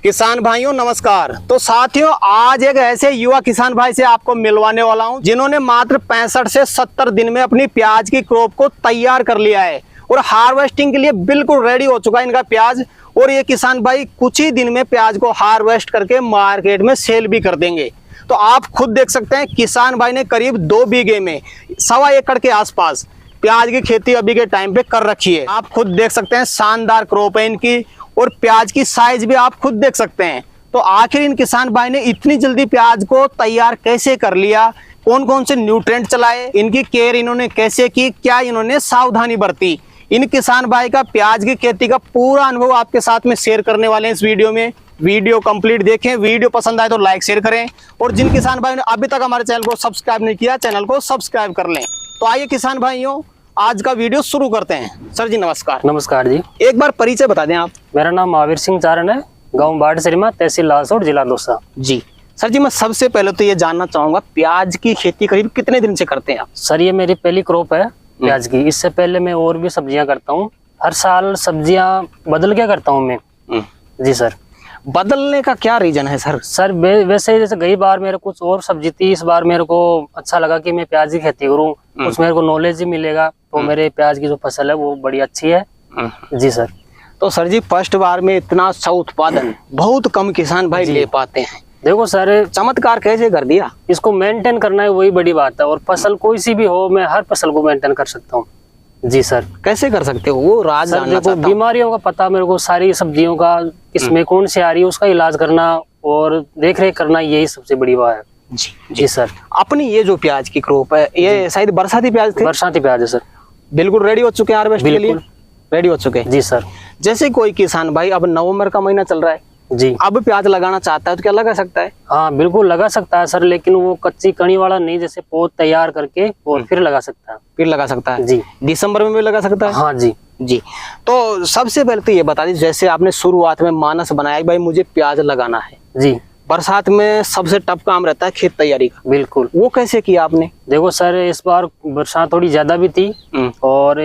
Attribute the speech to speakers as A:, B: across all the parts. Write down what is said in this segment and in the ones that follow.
A: किसान भाइयों नमस्कार। तो साथियों, आज एक ऐसे युवा किसान भाई से आपको मिलवाने वाला हूं जिन्होंने मात्र 65 से 70 दिन में अपनी प्याज की क्रॉप को तैयार कर लिया है और हार्वेस्टिंग के लिए बिल्कुल रेडी हो चुका है इनका प्याज। और ये किसान भाई कुछ ही दिन में प्याज को हार्वेस्ट करके मार्केट में सेल भी कर देंगे। तो आप खुद देख सकते हैं, किसान भाई ने करीब 2 बीघे में 1.25 एकड़ के आसपास प्याज की खेती अभी के टाइम पे कर रखी है। आप खुद देख सकते हैं, शानदार क्रॉप है इनकी और प्याज की साइज भी आप खुद देख सकते हैं। तो आखिर इन किसान भाई ने इतनी जल्दी प्याज को तैयार कैसे कर लिया, कौन कौन से न्यूट्रिएंट चलाए, इनकी केयर इन्होंने कैसे की, क्या इन्होंने सावधानी बरती, इन किसान भाई का प्याज की खेती का पूरा अनुभव आपके साथ में शेयर करने वाले हैं इस वीडियो में। वीडियो कंप्लीट देखें, वीडियो पसंद आए तो लाइक शेयर करें और जिन किसान भाई ने अभी तक हमारे चैनल को सब्सक्राइब नहीं किया, चैनल को सब्सक्राइब कर लें। तो आइए किसान भाइयों, आज का वीडियो शुरू करते हैं। सर जी नमस्कार।
B: नमस्कार जी।
A: एक बार परिचय बता दें आप।
B: मेरा नाम महावीर सिंह चारण है, गांव बाड़सरीमा, तहसील लालसोट, जिला दौसा।
A: जी सर जी, मैं सबसे पहले तो ये जानना चाहूंगा, प्याज की खेती करीब कितने दिन से करते हैं आप?
B: सर ये मेरी पहली क्रॉप है प्याज की। इससे पहले मैं और भी सब्जियां करता हूँ, हर साल सब्जियां बदल के करता हूँ मैं। जी सर।
A: बदलने का क्या रीजन है सर?
B: सर वैसे जैसे गई बार मेरे कुछ और सब्जी थी, इस बार मेरे को अच्छा लगा कि मैं प्याज की खेती करूँ, कुछ मेरे को नॉलेज ही मिलेगा, तो मेरे प्याज की जो फसल है वो बड़ी अच्छी है। जी सर।
A: तो सर जी, फर्स्ट बार में इतना अच्छा उत्पादन बहुत कम किसान भाई ले पाते हैं।
B: देखो सर,
A: चमत्कार कैसे कर दिया?
B: इसको मेंटेन करना है, वही बड़ी बात है। और फसल कोई सी भी हो, मैं हर फसल को मेंटेन कर सकता हूँ। जी सर।
A: कैसे कर सकते हो वो राज जानना
B: चाहता हूं। बीमारियों का पता मेरे को, सारी सब्जियों का किसमें कौन सी आ रही है उसका इलाज करना और देख रेख करना, यही सबसे बड़ी बात है। जी सर।
A: अपनी ये जो प्याज की क्रॉप है, ये शायद बरसाती प्याज थे?
B: बरसाती प्याज है सर।
A: बिल्कुल रेडी हो चुके हैं हार्वेस्ट के लिए? रेडी हो चुके हैं।
B: जी सर।
A: जैसे कोई किसान भाई, अब नवंबर का महीना चल रहा है
B: जी,
A: अब प्याज लगाना चाहता है तो क्या लगा सकता है?
B: हाँ बिल्कुल लगा सकता है सर, लेकिन वो कच्ची कणी वाला नहीं, जैसे पौध तैयार करके और फिर लगा सकता है।
A: फिर लगा सकता है
B: जी।
A: दिसंबर में भी लगा सकता है?
B: हाँ जी।
A: जी। तो सबसे पहले तो ये बता दीजिए, जैसे आपने शुरुआत में मानस बनाया भाई मुझे प्याज लगाना है
B: जी,
A: बरसात में सबसे टफ काम रहता है खेत तैयारी का,
B: बिल्कुल,
A: वो कैसे किया आपने?
B: देखो सर, इस बार बरसात थोड़ी ज्यादा भी थी और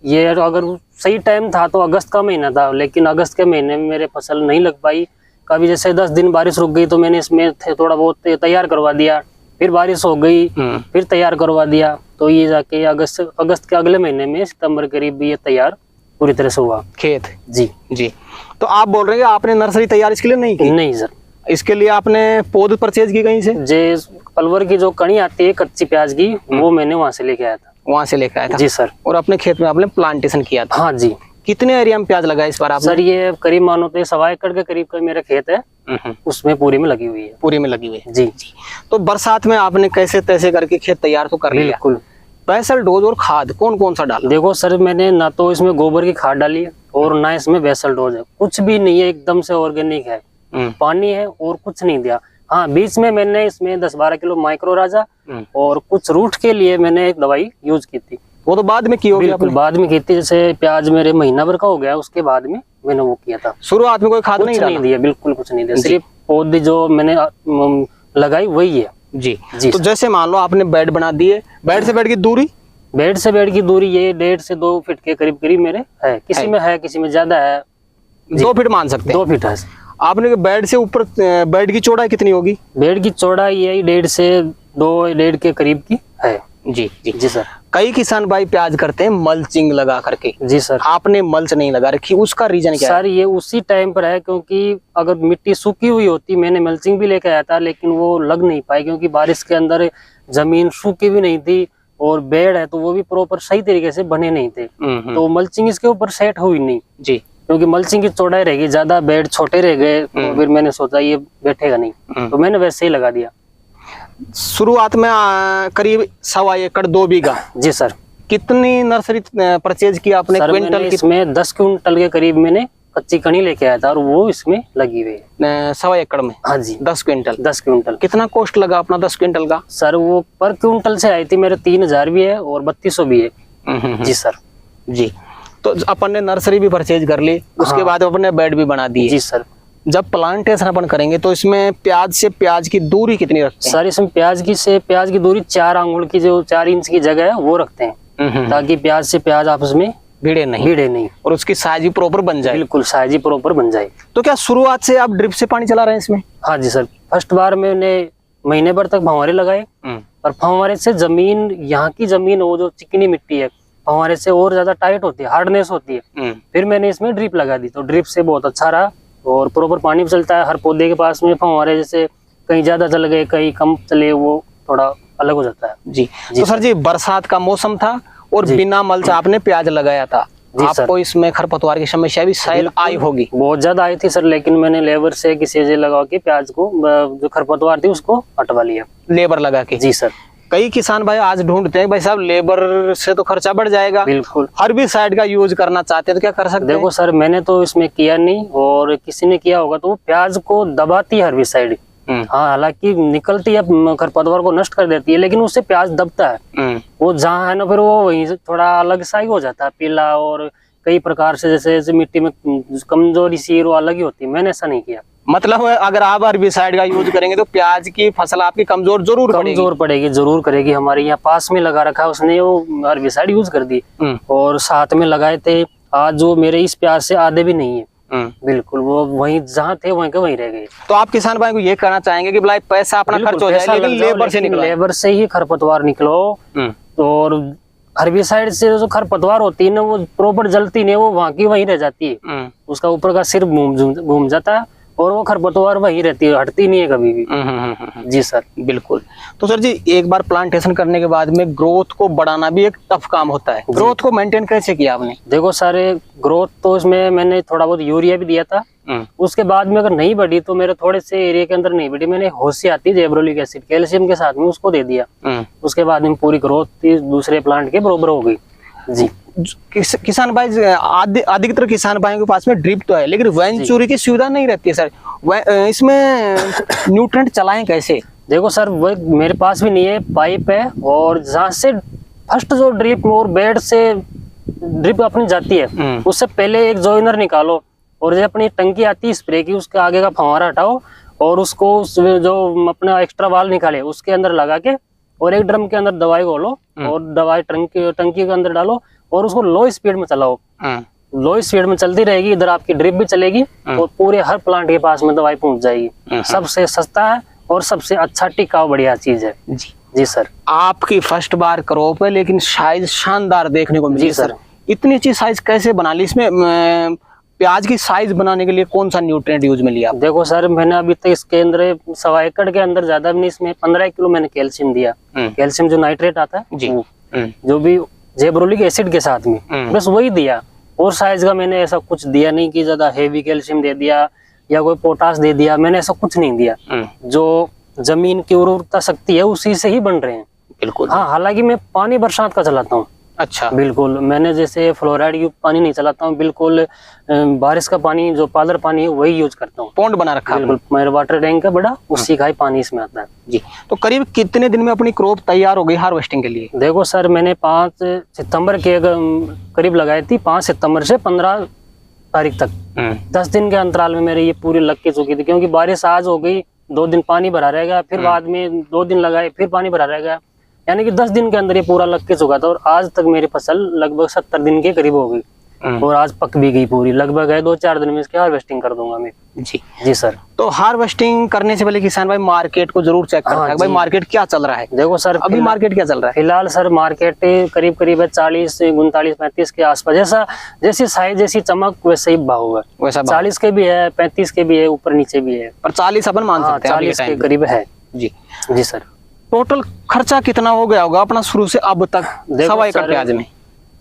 B: ये अगर सही टाइम था तो अगस्त का महीना था, लेकिन अगस्त के महीने में मेरे फसल नहीं लग पाई। कभी जैसे 10 दिन बारिश रुक गई तो मैंने इसमें थोड़ा बहुत तैयार करवा दिया, फिर बारिश हो गई फिर तैयार करवा दिया, तो ये जाके अगस्त के अगले महीने में सितंबर करीब ये तैयार पूरी तरह से हुआ खेत। जी
A: जी। तो आप बोल रहे हैं कि आपने नर्सरी तैयार इसके लिए नहीं की?
B: नहीं सर।
A: इसके लिए आपने पौध परचेज की कहीं से?
B: जे अलवर की जो कणी आती है कच्ची प्याज की, वो मैंने वहां से लेके आया था।
A: वहां से लेके आया था?
B: जी सर।
A: और अपने खेत में आपने प्लांटेशन किया था?
B: हाँ जी।
A: कितने एरिया में प्याज लगा इस बार आपने?
B: सर ये करीब मानो तो 1.25 एकड़ के करीब का मेरा खेत है, उसमें पूरी में लगी हुई है।
A: पूरी में लगी हुई है?
B: जी।
A: तो बरसात में आपने कैसे तैसे करके खेत तैयार तो कर लिया?
B: बिल्कुल।
A: बेसल डोज और खाद कौन कौन सा डाला?
B: देखो सर, मैंने ना तो इसमें गोबर की खाद डाली है और ना इसमें बेसल डोज है, कुछ भी नहीं है, एकदम से ऑर्गेनिक है। पानी है और कुछ नहीं दिया। हाँ, बीच में मैंने इसमें 10-12 किलो माइक्रो राजा और कुछ रूट के लिए मैंने एक दवाई यूज की थी।
A: वो तो बाद में की होगी?
B: बिल्कुल बाद में की थी, जैसे प्याज मेरे महीना भर का हो गया उसके बाद में मैंने वो किया था।
A: शुरुआत में कोई खाद नहीं
B: दिया? बिल्कुल कुछ नहीं दिया, सिर्फ पौधे जो मैंने लगाई वही है।
A: जी। तो जैसे मान लो आपने बेड बना दिए, बेड से बेड की दूरी?
B: बेड से बेड की दूरी ये 1.5 से 2 फीट के करीब करीब मेरे है, किसी में है किसी में ज्यादा है।
A: 2 फीट मान सकते हैं?
B: 2 फीट है।
A: आपने बेड से ऊपर बेड की चौड़ाई कितनी होगी?
B: बेड की चौड़ाई यही 1.5 से 2.5 के करीब की है।
A: जी जी
B: जी सर।
A: कई किसान भाई प्याज करते हैं मल्चिंग लगा करके।
B: जी सर।
A: आपने मल्च नहीं लगा रखी, उसका रीजन क्या है?
B: सर ये उसी टाइम पर है, क्योंकि अगर मिट्टी सूखी हुई होती, मैंने मल्चिंग भी लेकर आया था, लेकिन वो लग नहीं पाई क्योंकि बारिश के अंदर जमीन सूखी भी नहीं थी और बेड है तो वो भी प्रॉपर सही तरीके से बने नहीं थे, तो मल्चिंग इसके ऊपर सेट हुई नहीं। जी। क्योंकि मल्चिंग की चौड़ाई रहेगी ज्यादा, बेड छोटे रह गए, तो फिर मैंने सोचा ये बैठेगा नहीं, तो मैंने वैसे ही लगा दिया।
A: शुरुआत में करीब 1.25 एकड़ 2 बीघा।
B: जी सर।
A: कितनी नर्सरी परचेज किया आपने?
B: क्विंटल? इसमें 10 क्विंटल के करीब मैंने कच्ची कणी लेके आया था और वो इसमें लगी हुई है
A: 1.25 एकड़ में?
B: हाँ जी।
A: 10 क्विंटल?
B: 10 क्विंटल।
A: कितना कॉस्ट लगा अपना 10 क्विंटल का?
B: सर वो पर क्विंटल से आई थी मेरे 3000 भी है और 3200 भी है। जी सर। जी।
A: तो अपन ने नर्सरी भी परचेज कर ली, उसके बाद अपने बेड भी बना दिए?
B: जी सर।
A: जब प्लांटेशन अपन करेंगे तो इसमें प्याज से प्याज की दूरी कितनी रखते हैं?
B: सर इसमें प्याज की दूरी 4 आंगुल की, जो 4 इंच की जगह है वो रखते हैं, ताकि प्याज से प्याज आपस में भीड़े नहीं,
A: और उसकी साइज भी प्रॉपर बन जाए।
B: बिल्कुल साइज ही प्रॉपर बन जाए।
A: तो क्या शुरुआत से आप ड्रिप से पानी चला रहे हैं इसमें?
B: हाँ जी सर, फर्स्ट बार मैंने महीने भर तक फव्वारे लगाए, और फव्वारे से जमीन, यहाँ की जमीन वो जो चिकनी मिट्टी है फव्वारे से और ज्यादा टाइट होती है, हार्डनेस होती है। फिर मैंने इसमें ड्रिप लगा दी, तो ड्रिप से बहुत अच्छा रहा और प्रॉपर पानी भी चलता है हर पौधे के पास में। फव्वारे जैसे कहीं ज्यादा चल गए कहीं कम चले, वो थोड़ा अलग हो जाता है।
A: जी तो सर जी, बरसात का मौसम था और बिना मल से आपने प्याज लगाया था, आपको इसमें खरपतवार की समस्या भी शायद आई होगी?
B: बहुत ज्यादा आई थी सर, लेकिन मैंने लेबर से किसी से लगा के प्याज को जो खरपतवार थी उसको हटवा लिया।
A: लेबर लगा के?
B: जी सर।
A: कई किसान भाई आज ढूंढते हैं भाई साहब लेबर से तो खर्चा बढ़ जाएगा,
B: बिल्कुल
A: हर्बिसाइड का यूज करना चाहते हैं, तो क्या कर सकते हैं?
B: देखो सर, मैंने तो इसमें किया नहीं, और किसी ने किया होगा तो वो प्याज को दबाती है हर्बिसाइड। हाँ, हालांकि निकलती है खरपतवार को नष्ट कर देती है, लेकिन उससे प्याज दबता है। वो जहाँ है ना, फिर वो वहीं से थोड़ा अलग सा ही हो जाता है, पीला और कई प्रकार से, जैसे मिट्टी में कमजोरी सी वो अलग ही होती है। मैंने ऐसा नहीं किया।
A: मतलब अगर आप हर्बिसाइड का यूज करेंगे तो प्याज की फसल आपकी कमजोर जरूर
B: पड़ेगी, जरूर करेगी। हमारे यहाँ पास में लगा रखा है उसने, वो हर्बिसाइड यूज कर दी, और साथ में लगाए थे। आज जो मेरे इस प्याज से आधे भी नहीं है, बिल्कुल वो वहीं जहाँ थे वहीं के वहीं रह गए।
A: तो आप किसान भाई को ये कहना चाहेंगे कि भाई पैसा अपना खर्च हो जाए, लेकिन लेबर से ही
B: खरपतवार निकलो। और हर्बिसाइड से जो खरपतवार होती है ना, वो प्रॉपर जलती नहीं, वो वहाँ की वहीं रह जाती है। उसका ऊपर का सिर घूम जाता है और वो खरपतवार वहीं रहती है, हटती नहीं है कभी भी। जी सर,
A: बिल्कुल। तो सर जी, एक बार प्लांटेशन करने के बाद में ग्रोथ को बढ़ाना भी एक टफ काम होता है, ग्रोथ को मेंटेन कैसे किया आपने?
B: देखो सर, ग्रोथ तो इसमें मैंने थोड़ा बहुत यूरिया भी दिया था। उसके बाद में अगर नहीं बढ़ी तो मेरे थोड़े से एरिया के अंदर नहीं बढ़ी, मैंने होसी आती जेब्रोलिक एसिड कैल्शियम के साथ में उसको दे दिया। उसके बाद में पूरी ग्रोथ दूसरे प्लांट के बराबर हो गई। जी,
A: किसान भाई, अधिकतर किसान भाइयों के पास में ड्रिप तो है, लेकिन वेंचुरी की सुविधा नहीं रहती है सर, इसमें न्यूट्रेंट चलाएं कैसे?
B: देखो सर, वो मेरे पास भी नहीं है, पाइप है, और जहाँ से फर्स्ट जो ड्रिप और बेड से ड्रिप अपनी जाती है उससे पहले एक जॉइनर निकालो, और जो अपनी टंकी आती है स्प्रे की, उसके आगे का फव्वारा हटाओ, और उसको जो अपना एक्स्ट्रा वाल निकाले उसके अंदर लगा के, और एक ड्रम के अंदर दवाई घोलो और दवाई टंकी के अंदर डालो, और उसको लो स्पीड में चलाओ। लो स्पीड में चलती रहेगी, इधर आपकी ड्रिप भी चलेगी और पूरे हर प्लांट के पास में दवाई पहुंच जाएगी। सबसे सस्ता है और सबसे अच्छा टिकाऊ बढ़िया चीज है। जी सर।
A: आपकी फर्स्ट बार क्रॉप है, लेकिन साइज शानदार देखने को मिली सर। इतनी अच्छी साइज कैसे बना ली? इसमें प्याज की साइज बनाने के लिए कौन सा न्यूट्रिएंट यूज में लिया?
B: देखो सर, मैंने अभी तक इसके अंदर 1.25 एकड़ के अंदर ज्यादा भी नहीं, इसमें 15 किलो मैंने कैल्शियम दिया। कैल्शियम जो नाइट्रेट आता है जी, जो भी जेब्रोलिक एसिड के साथ में, बस वही दिया। और साइज का मैंने ऐसा कुछ दिया नहीं कि ज्यादा हेवी कैल्शियम दे दिया या कोई पोटास दे दिया, मैंने ऐसा कुछ नहीं दिया। जो जमीन की उर्वरता शक्ति है उसी से ही बन रहे हैं।
A: बिल्कुल।
B: हाँ, हालांकि मैं पानी बरसात का चलाता हूँ।
A: अच्छा।
B: बिल्कुल, मैंने जैसे फ्लोराइड युक्त पानी नहीं चलाता हूँ, बिल्कुल बारिश का पानी जो पादर पानी है वही यूज करता हूँ।
A: पॉन्ड बना रखा है
B: बिल्कुल, मेरा वाटर टैंक है बड़ा, उसी का ही पानी इसमें आता है।
A: जी। तो करीब कितने दिन में अपनी क्रॉप तैयार हो गई हार्वेस्टिंग के लिए?
B: देखो सर, मैंने 5 सितंबर के करीब लगाई थी, 5 सितंबर से 15 तारीख तक 10 दिन के अंतराल में मेरी ये पूरी लग के चुकी थी, क्योंकि बारिश आज हो गई, 2 दिन पानी भरा रहेगा, फिर बाद में 2 दिन लगाए फिर पानी भरा रहेगा, यानी कि 10 दिन के अंदर ये पूरा लग के चुका था। और आज तक मेरी फसल लगभग 70 दिन के करीब हो गई, और आज पक भी गई पूरी, लगभग है 2-4 दिन में इसकी हार्वेस्टिंग कर दूंगा मैं। जी सर।
A: तो हार्वेस्टिंग करने से पहले किसान भाई मार्केट को जरूर चेक करता है भाई मार्केट क्या चल रहा है।
B: देखो सर,
A: अभी मार्केट क्या चल रहा है?
B: फिलहाल सर मार्केट करीब करीब है 40, 39, 35 के आसपास। जैसी साइज जैसी चमक वैसे ही भाव होगा। वैसा 40 के भी है, 35 के भी है, ऊपर नीचे भी है,
A: पर 40 अपन मान सकते हैं
B: 40 के करीब है। जी सर।
A: टोटल खर्चा कितना हो गया होगा अपना शुरू से अब तक 1.25 एकड़ प्याज में?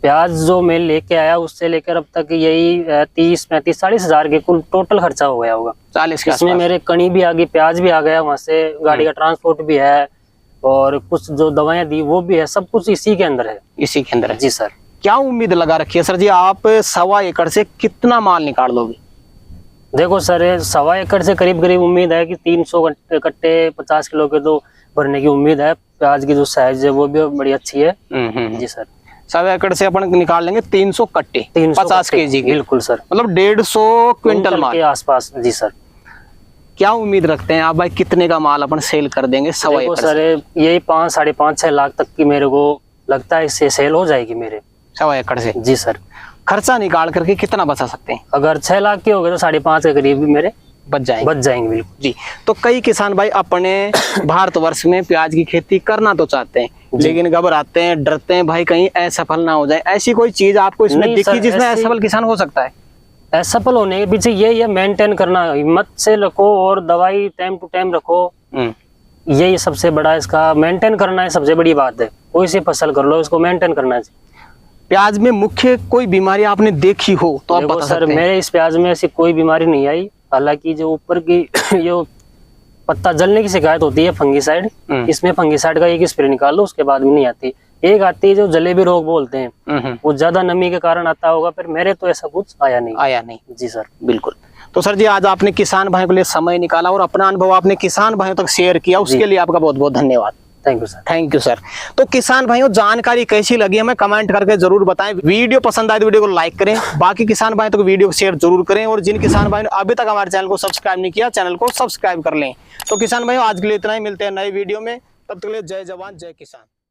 B: प्याज जो मैं लेके आया उससे लेकर अब तक यही 30, 35, 40 हजार के कुल टोटल खर्चा हो गया होगा।
A: 40 के आसपास।
B: इसमें मेरे कणी भी आ गई, प्याज भी आ गया, वहां से गाड़ी का ट्रांसपोर्ट भी है, और कुछ जो दवाएं दी वो भी है, सब कुछ इसी के अंदर है।
A: इसी के अंदर है।
B: जी सर।
A: क्या उम्मीद लगा रखी है सर जी, आप 1.25 एकड़ से कितना माल निकाल लोगे?
B: देखो सर, 1.25 एकड़ से करीब करीब उम्मीद है कि 300 कट्टे 50 किलो के तो भरने की उम्मीद है। प्याज की जो साइज है वो भी बड़ी अच्छी है। जी सर।
A: 1.25 एकड़ से अपन निकाल लेंगे 300 कट्टे 50 केजी के।
B: बिल्कुल सर, मतलब
A: 150 क्विंटल माल
B: के आसपास। जी सर।
A: क्या उम्मीद रखते हैं आप भाई, कितने का माल अपन सेल कर देंगे 1.25 एकड़?
B: सर यही 5, 5.5, 6 लाख तक की मेरे को लगता है इससे सेल हो जाएगी मेरे।
A: 1.25 एकड़ से।
B: जी सर।
A: खर्चा निकाल करके कितना बचा सकते हैं?
B: अगर 6 लाख के हो गए तो 5.5 के करीब भी मेरे
A: बच जाएंगे
B: बिल्कुल।
A: जी। तो कई किसान भाई अपने भारतवर्ष में प्याज की खेती करना तो चाहते हैं, लेकिन घबराते हैं, डरते हैं भाई कहीं असफल ना हो जाए। ऐसी कोई चीज आपको इसमें
B: नहीं
A: दिखी
B: सर,
A: जिसमें
B: ऐसी-
A: असफल किसान हो सकता है?
B: असफल होने के पीछे ये मेंटेन करना, हिम्मत से रखो और दवाई टाइम टू टाइम रखो। यही सबसे बड़ा इसका मेंटेन करना है, सबसे बड़ी बात है। कोई सी फसल कर लो, इसको मेंटेन करना चाहिए।
A: प्याज में मुख्य कोई बीमारी आपने देखी हो तो आप
B: देखो
A: बता
B: सर,
A: सकते हैं?
B: मेरे इस प्याज में ऐसी कोई बीमारी नहीं आई। हालांकि जो ऊपर की जो पत्ता जलने की शिकायत होती है फंगीसाइड, इसमें फंगीसाइड का एक स्प्रे निकाल लो, उसके बाद भी नहीं आती। एक आती है जो जलेबी रोग बोलते हैं, वो ज्यादा नमी के कारण आता होगा, फिर मेरे तो ऐसा कुछ आया नहीं। जी सर।
A: बिल्कुल। तो सर जी, आज आपने किसान भाइयों के लिए समय निकाला और अपना अनुभव आपने किसान भाइयों तक शेयर किया, उसके लिए आपका बहुत बहुत धन्यवाद।
B: Thank you sir.
A: Thank you sir. तो किसान भाइयों, जानकारी कैसी लगी हमें कमेंट करके जरूर बताएं। वीडियो पसंद आए तो वीडियो को लाइक करें, बाकी किसान भाइयों तक वीडियो को शेयर जरूर करें, और जिन किसान भाइयों ने अभी तक हमारे चैनल को सब्सक्राइब नहीं किया, चैनल को सब्सक्राइब कर लें। तो किसान भाइयों, आज के लिए इतना ही, मिलते हैं नए वीडियो में। तब तक के लिए जय जवान जय किसान।